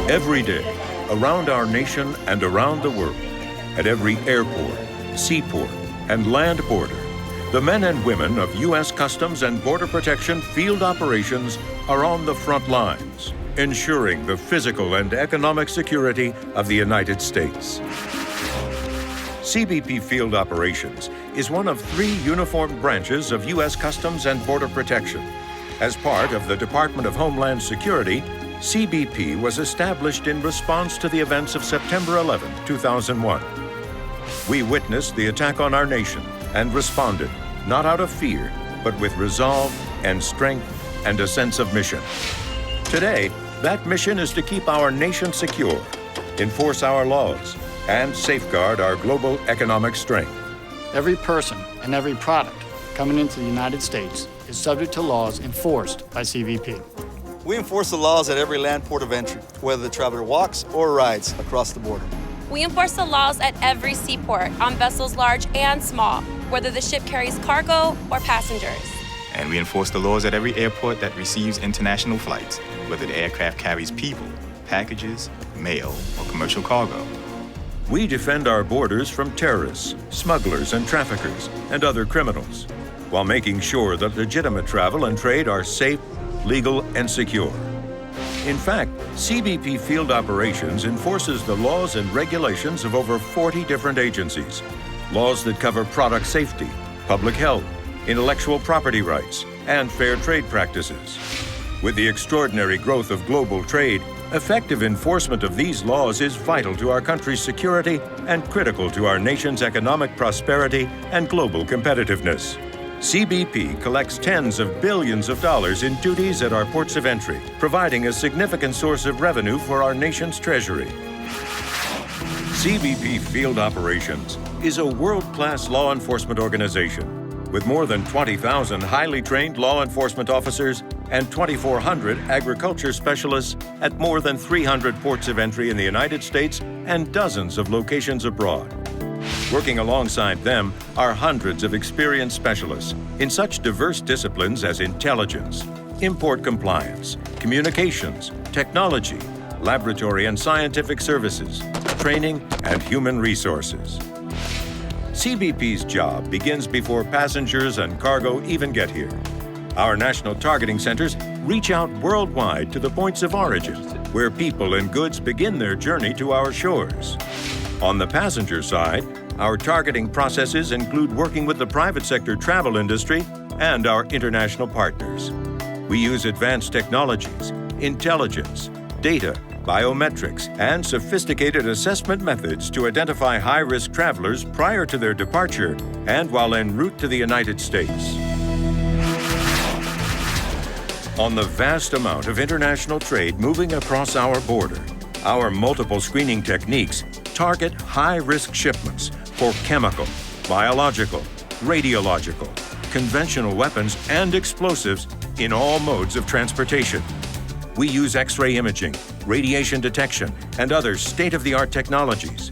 Every day, around our nation and around the world, at every airport, seaport, and land border, the men and women of U.S. Customs and Border Protection Field Operations are on the front lines, ensuring the physical and economic security of the United States. CBP Field Operations is one of 3 uniformed branches of U.S. Customs and Border Protection. As part of the Department of Homeland Security, CBP was established in response to the events of September 11, 2001. We witnessed the attack on our nation and responded, not out of fear, but with resolve and strength and a sense of mission. Today, that mission is to keep our nation secure, enforce our laws, and safeguard our global economic strength. Every person and every product coming into the United States is subject to laws enforced by CBP. We enforce the laws at every land port of entry, whether the traveler walks or rides across the border. We enforce the laws at every seaport, on vessels large and small, whether the ship carries cargo or passengers. And we enforce the laws at every airport that receives international flights, whether the aircraft carries people, packages, mail, or commercial cargo. We defend our borders from terrorists, smugglers, and traffickers, and other criminals, while making sure that legitimate travel and trade are safe, legal, and secure. In fact, CBP Field Operations enforces the laws and regulations of over 40 different agencies. Laws that cover product safety, public health, intellectual property rights, and fair trade practices. With the extraordinary growth of global trade, effective enforcement of these laws is vital to our country's security and critical to our nation's economic prosperity and global competitiveness. CBP collects tens of billions of dollars in duties at our ports of entry, providing a significant source of revenue for our nation's treasury. CBP Field Operations is a world-class law enforcement organization with more than 20,000 highly trained law enforcement officers and 2,400 agriculture specialists at more than 300 ports of entry in the United States and dozens of locations abroad. Working alongside them are hundreds of experienced specialists in such diverse disciplines as intelligence, import compliance, communications, technology, laboratory and scientific services, training, and human resources. CBP's job begins before passengers and cargo even get here. Our national targeting centers reach out worldwide to the points of origin, where people and goods begin their journey to our shores. On the passenger side, our targeting processes include working with the private sector travel industry and our international partners. We use advanced technologies, intelligence, data, biometrics, and sophisticated assessment methods to identify high-risk travelers prior to their departure and while en route to the United States. On the vast amount of international trade moving across our border, our multiple screening techniques target high-risk shipments for chemical, biological, radiological, conventional weapons, and explosives in all modes of transportation. We use X-ray imaging, radiation detection, and other state-of-the-art technologies.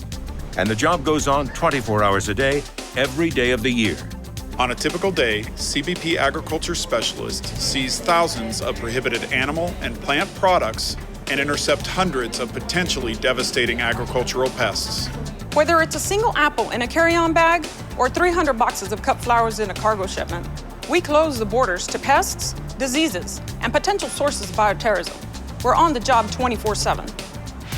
And the job goes on 24 hours a day, every day of the year. On a typical day, CBP agriculture specialists seize thousands of prohibited animal and plant products and intercept hundreds of potentially devastating agricultural pests. Whether it's a single apple in a carry-on bag or 300 boxes of cut flowers in a cargo shipment, we close the borders to pests, diseases, and potential sources of bioterrorism. We're on the job 24/7.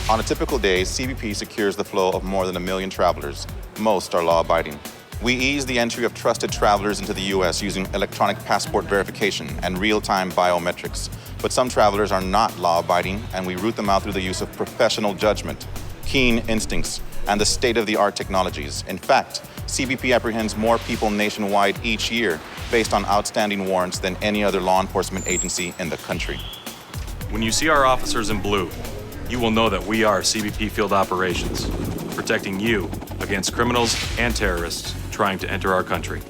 On a typical day, CBP secures the flow of more than 1 million travelers. Most are law-abiding. We ease the entry of trusted travelers into the U.S. using electronic passport verification and real-time biometrics. But some travelers are not law-abiding, and we root them out through the use of professional judgment, keen instincts, and the state-of-the-art technologies. In fact, CBP apprehends more people nationwide each year based on outstanding warrants than any other law enforcement agency in the country. When you see our officers in blue, you will know that we are CBP Field Operations. protecting you against criminals and terrorists trying to enter our country.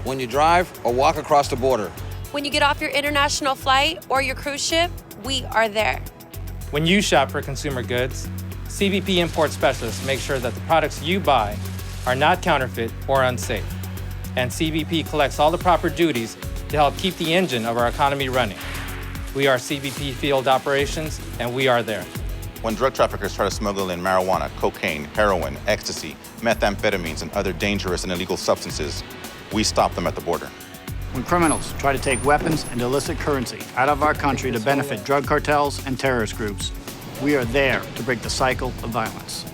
When you drive or walk across the border. When you get off your international flight or your cruise ship, we are there. When you shop for consumer goods, CBP import specialists make sure that the products you buy are not counterfeit or unsafe. And CBP collects all the proper duties to help keep the engine of our economy running. We are CBP Field Operations, and we are there. When drug traffickers try to smuggle in marijuana, cocaine, heroin, ecstasy, methamphetamines, and other dangerous and illegal substances, we stop them at the border. When criminals try to take weapons and illicit currency out of our country to benefit drug cartels and terrorist groups, we are there to break the cycle of violence.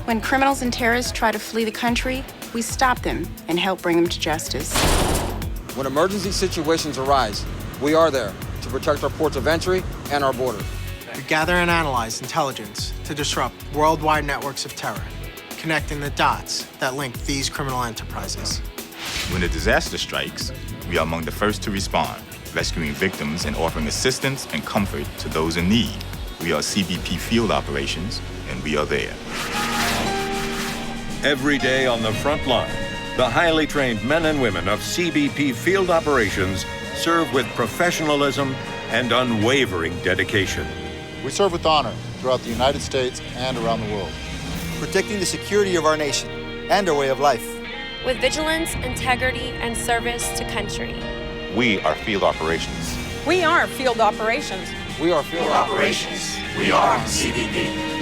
When criminals and terrorists try to flee the country, we stop them and help bring them to justice. When emergency situations arise, we are there to protect our ports of entry and our border. We gather and analyze intelligence to disrupt worldwide networks of terror, connecting the dots that link these criminal enterprises. When a disaster strikes, we are among the first to respond, rescuing victims and offering assistance and comfort to those in need. We are CBP Field Operations, and we are there. Every day on the front line, the highly trained men and women of CBP Field Operations serve with professionalism and unwavering dedication. We serve with honor throughout the United States and around the world, protecting the security of our nation and our way of life. With vigilance, integrity, and service to country. We are Field Operations. We are Field Operations. We are Field Operations. We are CBP.